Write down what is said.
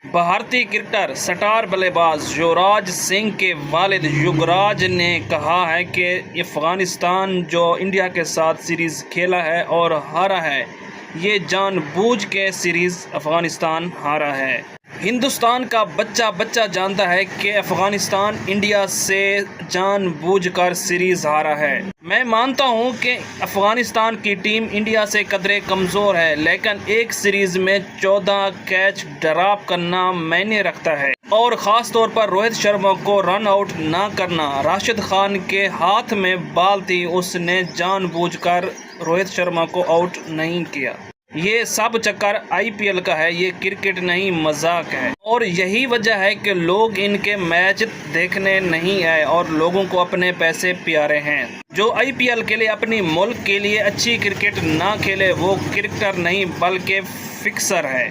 بھارتی cricketer star بلے باز یوراج سنگھ کے والد یوگراج نے کہا ہے کہ افغانستان جو انڈیا کے ساتھ سیریز کھیلا ہے اور ہارا ہے، یہ جان بوجھ کے سیریز افغانستان ہارا ہے۔ ہندوستان کا بچہ جانتا ہے کہ افغانستان انڈیا سے جان بوجھ کر سیریز ہارا ہے۔ میں مانتا ہوں کہ افغانستان کی ٹیم انڈیا سے قدرے کمزور ہے، لیکن ایک سیریز میں 14 کیچ ڈراپ کرنا معنی رکھتا ہے، اور خاص طور پر روہت شرما کو رن آؤٹ نہ کرنا۔ راشد خان کے ہاتھ میں بال تھی، اس نے جان بوجھ کر روہت شرما کو آؤٹ نہیں کیا۔ یہ سب چکر آئی پی ایل کا ہے، یہ کرکٹ نہیں مذاق ہے، اور یہی وجہ ہے کہ لوگ ان کے میچ دیکھنے نہیں آئے اور لوگوں کو اپنے پیسے پیارے ہیں۔ جو آئی پی ایل کے لیے اپنی ملک کے لیے اچھی کرکٹ نہ کھیلے وہ کرکٹر نہیں بلکہ فکسر ہے۔